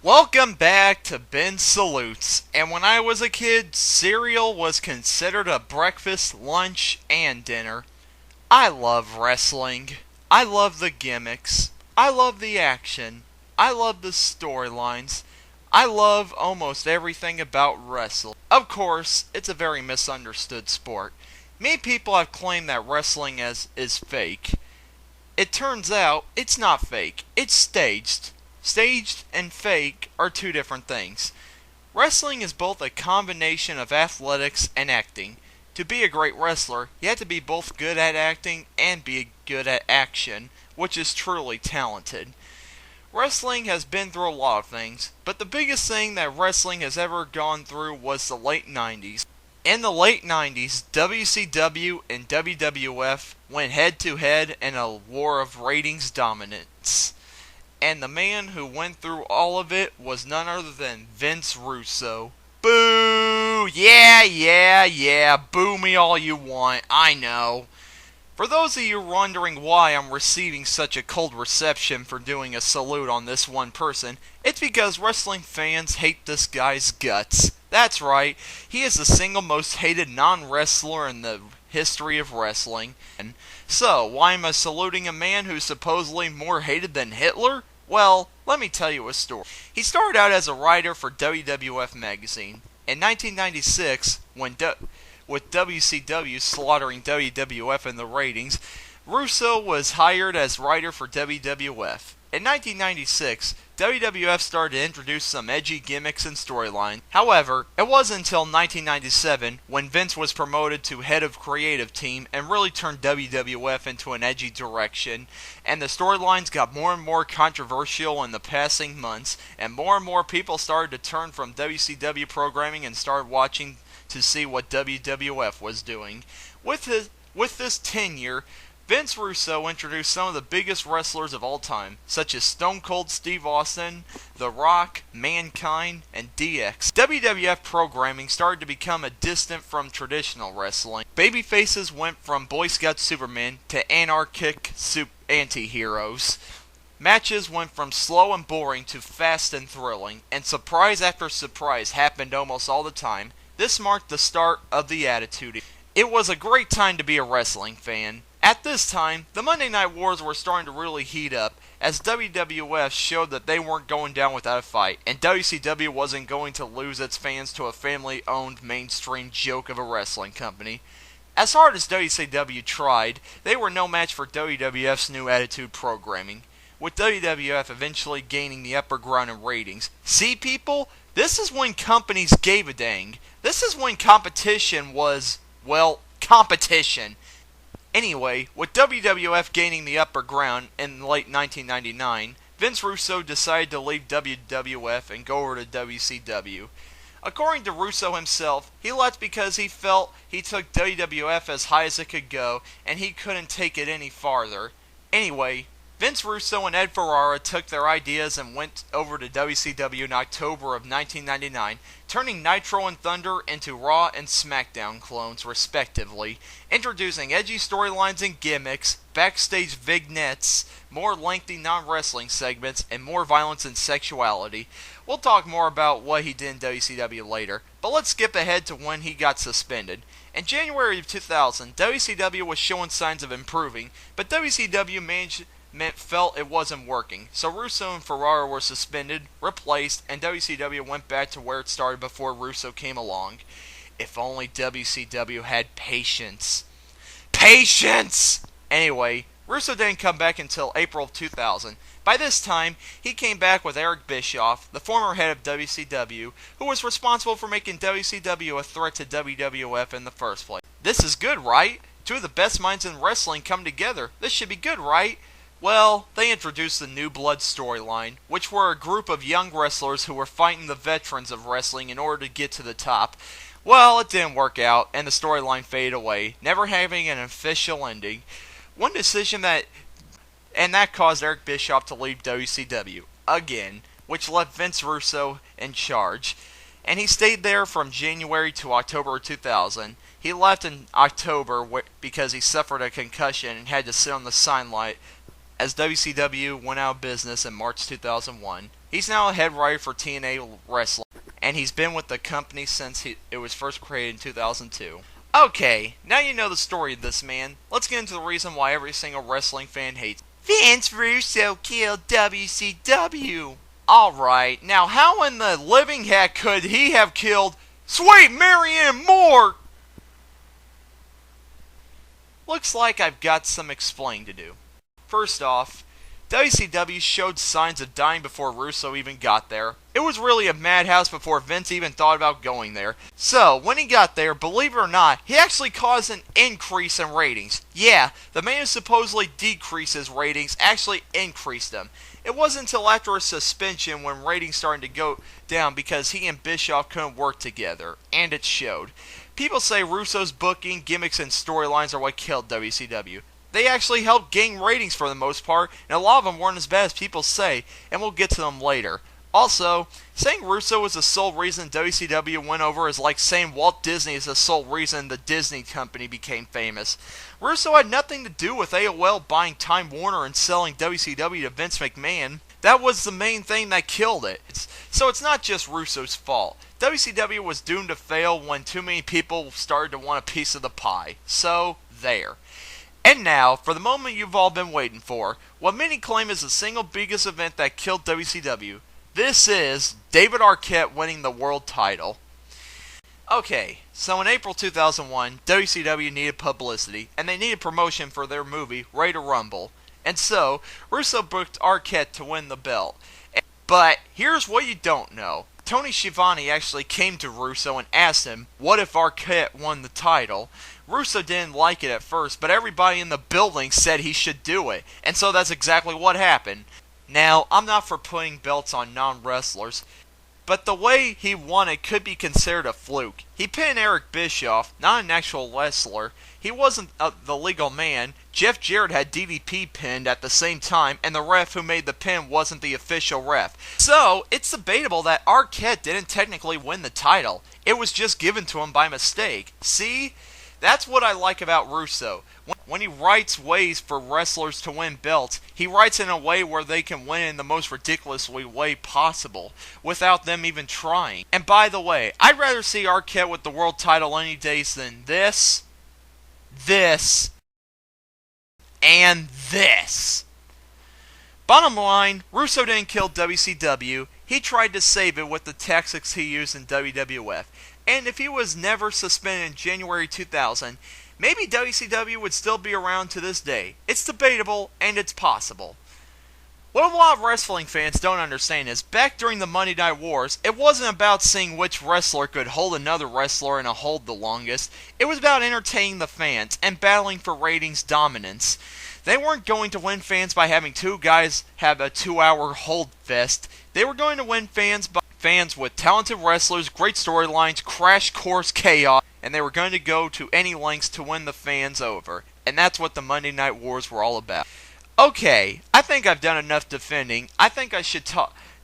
Welcome back to Ben Salutes. And when I was a kid, cereal was considered a breakfast, lunch, and dinner. I love wrestling. I love the gimmicks. I love the action. I love the storylines. I love almost everything about wrestling. Of course, it's a very misunderstood sport. Many people have claimed that wrestling is fake. It turns out it's not fake. It's staged. Staged and fake are two different things. Wrestling is both a combination of athletics and acting. To be a great wrestler, you have to be both good at acting and be good at action, which is truly talented. Wrestling has been through a lot of things, but the biggest thing that wrestling has ever gone through was the late 90s. In the late 90s, WCW and WWF went head to head in a war of ratings dominance. And the man who went through all of it was none other than Vince Russo. Boo! Yeah, boo me all you want, I know. For those of you wondering why I'm receiving such a cold reception for doing a salute on this one person, it's because wrestling fans hate this guy's guts. That's right, he is the single most hated non-wrestler in the history of wrestling. And so, why am I saluting a man who's supposedly more hated than Hitler? Well, let me tell you a story. He started out as a writer for WWF magazine. In 1996, with WCW slaughtering WWF in the ratings, Russo was hired as writer for WWF. In 1996, WWF started to introduce some edgy gimmicks and storylines. However, it wasn't until 1997 when Vince was promoted to head of creative team and really turned WWF into an edgy direction, and the storylines got more and more controversial in the passing months, and more people started to turn from WCW programming and started watching to see what WWF was doing. With this tenure, Vince Russo introduced some of the biggest wrestlers of all time, such as Stone Cold Steve Austin, The Rock, Mankind, and DX. WWF programming started to become a distant from traditional wrestling. Babyfaces went from Boy Scout Superman to anarchic anti-heroes. Matches went from slow and boring to fast and thrilling, and surprise after surprise happened almost all the time. This marked the start of the Attitude Era. It was a great time to be a wrestling fan. At this time, the Monday Night Wars were starting to really heat up, as WWF showed that they weren't going down without a fight, and WCW wasn't going to lose its fans to a family-owned mainstream joke of a wrestling company. As hard as WCW tried, they were no match for WWF's new Attitude programming, with WWF eventually gaining the upper ground in ratings. See, people? This is when companies gave a dang. This is when competition was, well, competition. Anyway, with WWF gaining the upper ground in late 1999, Vince Russo decided to leave WWF and go over to WCW. According to Russo himself, he left because he felt he took WWF as high as it could go, and he couldn't take it any farther. Anyway, Vince Russo and Ed Ferrara took their ideas and went over to WCW in October of 1999, turning Nitro and Thunder into Raw and SmackDown clones, respectively, introducing edgy storylines and gimmicks, backstage vignettes, more lengthy non-wrestling segments, and more violence and sexuality. We'll talk more about what he did in WCW later, but let's skip ahead to when he got suspended. In January of 2000, WCW was showing signs of improving, but WCW management felt it wasn't working, so Russo and Ferrara were suspended, replaced, and WCW went back to where it started before Russo came along. If only WCW had patience. Patience! Anyway, Russo didn't come back until April of 2000. By this time, he came back with Eric Bischoff, the former head of WCW, who was responsible for making WCW a threat to WWF in the first place. This is good, right? Two of the best minds in wrestling come together. This should be good, right? Well, they introduced the New Blood storyline, which were a group of young wrestlers who were fighting the veterans of wrestling in order to get to the top. Well, it didn't work out, and the storyline faded away, never having an official ending. One decision that caused Eric Bischoff to leave WCW, again, which left Vince Russo in charge. And he stayed there from January to October 2000. He left in October because he suffered a concussion and had to sit on the sideline as WCW went out of business in March 2001. He's now a head writer for TNA Wrestling, and he's been with the company since it was first created in 2002. Okay, now you know the story of this man. Let's get into the reason why every single wrestling fan hates Vince Russo killed WCW. Alright, now how in the living heck could he have killed Sweet Marianne Moore? Looks like I've got some explaining to do. First off, WCW showed signs of dying before Russo even got there. It was really a madhouse before Vince even thought about going there. So, when he got there, believe it or not, he actually caused an increase in ratings. Yeah, the man who supposedly decreases ratings actually increased them. It wasn't until after a suspension when ratings started to go down because he and Bischoff couldn't work together, and it showed. People say Russo's booking, gimmicks, and storylines are what killed WCW. They actually helped gain ratings for the most part, and a lot of them weren't as bad as people say, and we'll get to them later. Also, saying Russo was the sole reason WCW went over is like saying Walt Disney is the sole reason the Disney company became famous. Russo had nothing to do with AOL buying Time Warner and selling WCW to Vince McMahon. That was the main thing that killed it. So it's not just Russo's fault. WCW was doomed to fail when too many people started to want a piece of the pie. So, there. And now, for the moment you've all been waiting for, what many claim is the single biggest event that killed WCW. This is David Arquette winning the world title. Okay, so in April 2001, WCW needed publicity, and they needed promotion for their movie, Ready to Rumble. And so, Russo booked Arquette to win the belt. But, here's what you don't know. Tony Schiavone actually came to Russo and asked him, what if Arquette won the title? Russo didn't like it at first, but everybody in the building said he should do it, and so that's exactly what happened. Now, I'm not for putting belts on non-wrestlers, but the way he won it could be considered a fluke. He pinned Eric Bischoff, not an actual wrestler. He wasn't the legal man. Jeff Jarrett had DDP pinned at the same time, and the ref who made the pin wasn't the official ref. So, it's debatable that Arquette didn't technically win the title. It was just given to him by mistake. See? That's what I like about Russo. When he writes ways for wrestlers to win belts, he writes in a way where they can win in the most ridiculous way possible, without them even trying. And by the way, I'd rather see Arquette with the world title any days than this, and this. Bottom line, Russo didn't kill WCW. He tried to save it with the tactics he used in WWF. And if he was never suspended in January 2000, maybe WCW would still be around to this day. It's debatable, and it's possible. What a lot of wrestling fans don't understand is, back during the Monday Night Wars, it wasn't about seeing which wrestler could hold another wrestler in a hold the longest. It was about entertaining the fans, and battling for ratings dominance. They weren't going to win fans by having two guys have a 2-hour hold fest. They were going to win fans by fans with talented wrestlers, great storylines, crash course chaos, and they were going to go to any lengths to win the fans over. And that's what the Monday Night Wars were all about. Okay, I think I've done enough defending. I think I should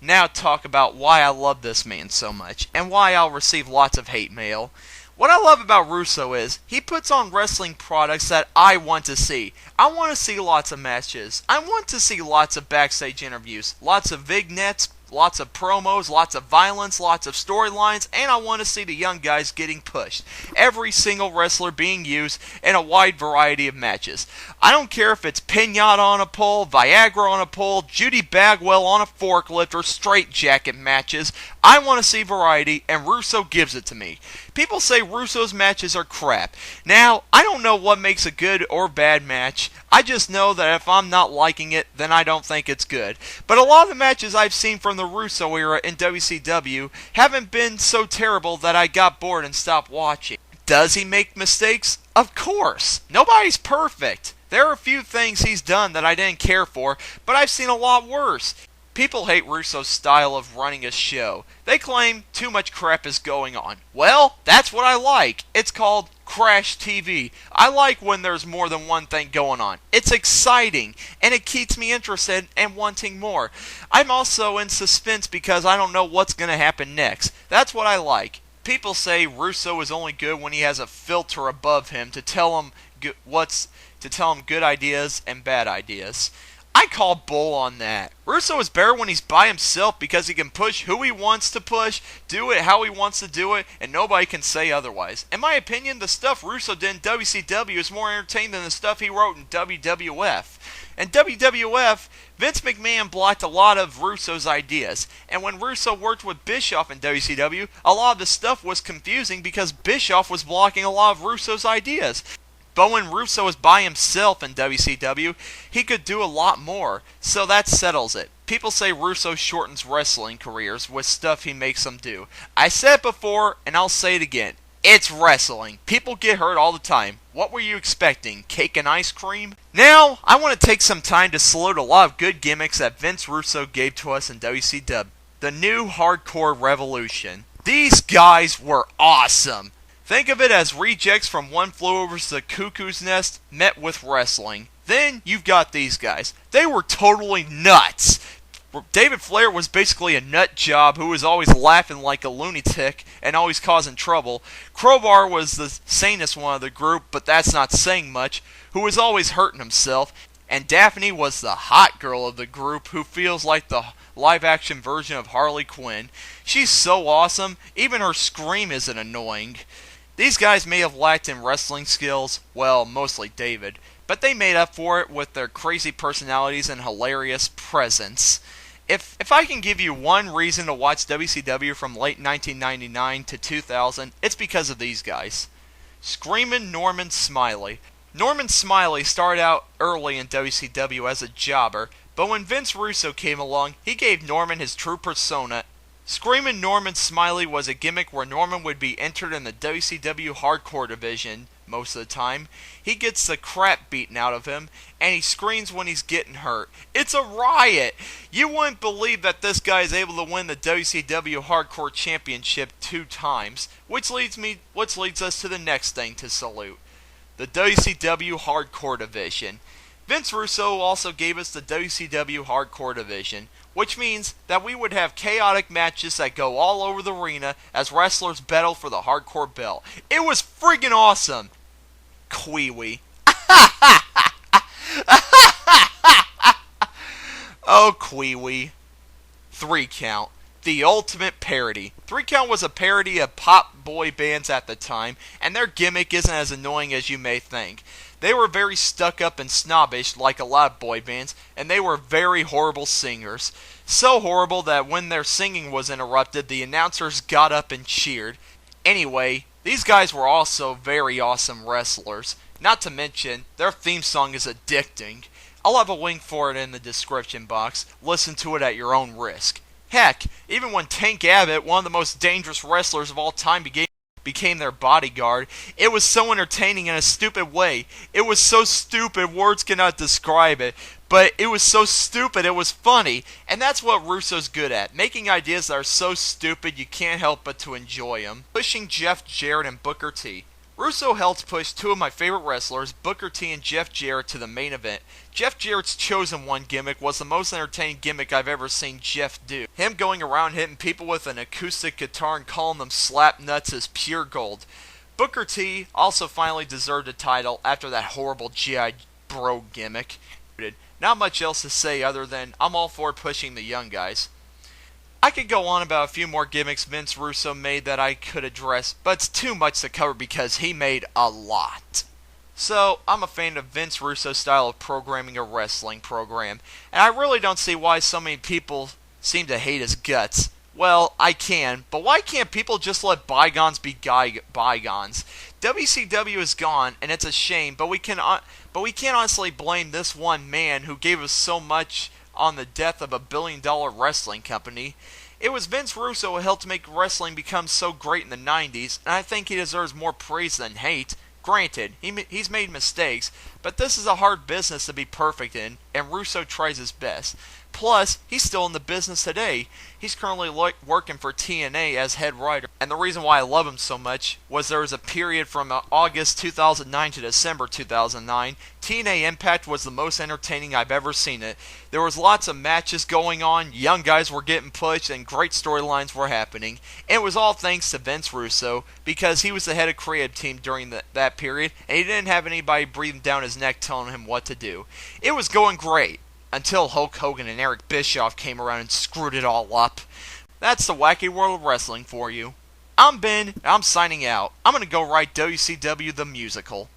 now talk about why I love this man so much, and why I'll receive lots of hate mail. What I love about Russo is, he puts on wrestling products that I want to see. I want to see lots of matches. I want to see lots of backstage interviews, lots of vignettes, lots of promos, lots of violence, lots of storylines, and I want to see the young guys getting pushed. Every single wrestler being used in a wide variety of matches. I don't care if it's Pinata on a pole, Viagra on a pole, Judy Bagwell on a forklift, or straitjacket matches. I want to see variety, and Russo gives it to me. People say Russo's matches are crap. Now, I don't know what makes a good or bad match. I just know that if I'm not liking it, then I don't think it's good. But a lot of the matches I've seen from the Russo era in WCW haven't been so terrible that I got bored and stopped watching. Does he make mistakes? Of course. Nobody's perfect. There are a few things he's done that I didn't care for, but I've seen a lot worse. People hate Russo's style of running a show. They claim too much crap is going on. Well, that's what I like. It's called Crash TV. I like when there's more than one thing going on. It's exciting, and it keeps me interested and wanting more. I'm also in suspense because I don't know what's going to happen next. That's what I like. People say Russo is only good when he has a filter above him to tell him good ideas and bad ideas. I call bull on that. Russo is better when he's by himself because he can push who he wants to push, do it how he wants to do it, and nobody can say otherwise. In my opinion, the stuff Russo did in WCW is more entertaining than the stuff he wrote in WWF. In WWF, Vince McMahon blocked a lot of Russo's ideas, and when Russo worked with Bischoff in WCW, a lot of the stuff was confusing because Bischoff was blocking a lot of Russo's ideas. But when Russo was by himself in WCW, he could do a lot more, so that settles it. People say Russo shortens wrestling careers with stuff he makes them do. I said it before, and I'll say it again. It's wrestling. People get hurt all the time. What were you expecting? Cake and ice cream? Now, I want to take some time to salute a lot of good gimmicks that Vince Russo gave to us in WCW. The new Hardcore Revolution. These guys were awesome. Think of it as rejects from One Flew Over the Cuckoo's Nest met with wrestling. Then you've got these guys. They were totally nuts. David Flair was basically a nut job who was always laughing like a lunatic and always causing trouble. Crowbar was the sanest one of the group, but that's not saying much, who was always hurting himself. And Daphne was the hot girl of the group who feels like the live-action version of Harley Quinn. She's so awesome, even her scream isn't annoying. These guys may have lacked in wrestling skills, well, mostly David, but they made up for it with their crazy personalities and hilarious presence. If I can give you one reason to watch WCW from late 1999 to 2000, it's because of these guys. Screamin' Norman Smiley. Norman Smiley started out early in WCW as a jobber, but when Vince Russo came along, he gave Norman his true persona. Screamin' Norman Smiley was a gimmick where Norman would be entered in the WCW Hardcore division most of the time. He gets the crap beaten out of him, and he screams when he's getting hurt. It's a riot! You wouldn't believe that this guy is able to win the WCW Hardcore Championship 2 times, which leads us to the next thing to salute. The WCW Hardcore Division. Vince Russo also gave us the WCW Hardcore Division, which means that we would have chaotic matches that go all over the arena as wrestlers battle for the hardcore belt. It was friggin' awesome! Queewee. Oh, Queewee. 3 Count. The ultimate parody. 3 Count was a parody of pop boy bands at the time, and their gimmick isn't as annoying as you may think. They were very stuck up and snobbish like a lot of boy bands, and they were very horrible singers. So horrible that when their singing was interrupted, the announcers got up and cheered. Anyway, these guys were also very awesome wrestlers. Not to mention, their theme song is addicting. I'll have a link for it in the description box. Listen to it at your own risk. Heck, even when Tank Abbott, one of the most dangerous wrestlers of all time, became their bodyguard, it was so entertaining in a stupid way. It was so stupid, words cannot describe it. But it was so stupid, it was funny. And that's what Russo's good at. Making ideas that are so stupid you can't help but to enjoy them. Pushing Jeff Jarrett and Booker T. Russo helped push 2 of my favorite wrestlers, Booker T and Jeff Jarrett, to the main event. Jeff Jarrett's Chosen One gimmick was the most entertaining gimmick I've ever seen Jeff do. Him going around hitting people with an acoustic guitar and calling them slap nuts is pure gold. Booker T also finally deserved a title after that horrible G.I. Bro gimmick. Not much else to say other than I'm all for pushing the young guys. I could go on about a few more gimmicks Vince Russo made that I could address, but it's too much to cover because he made a lot. So, I'm a fan of Vince Russo's style of programming a wrestling program, and I really don't see why so many people seem to hate his guts. Well, I can, but why can't people just let bygones be bygones? WCW is gone, and it's a shame, but we can't honestly blame this one man who gave us so much on the death of a billion-dollar wrestling company. It was Vince Russo who helped make wrestling become so great in the 90s, and I think he deserves more praise than hate. Granted, he's made mistakes, but this is a hard business to be perfect in, and Russo tries his best. Plus, he's still in the business today. He's currently working for TNA as head writer. And the reason why I love him so much was there was a period from August 2009 to December 2009. TNA Impact was the most entertaining I've ever seen it. There was lots of matches going on, young guys were getting pushed, and great storylines were happening. And it was all thanks to Vince Russo, because he was the head of creative team during that period, and he didn't have anybody breathing down his neck telling him what to do. It was going great. Until Hulk Hogan and Eric Bischoff came around and screwed it all up. That's the wacky world of wrestling for you. I'm Ben, and I'm signing out. I'm gonna go write WCW the Musical.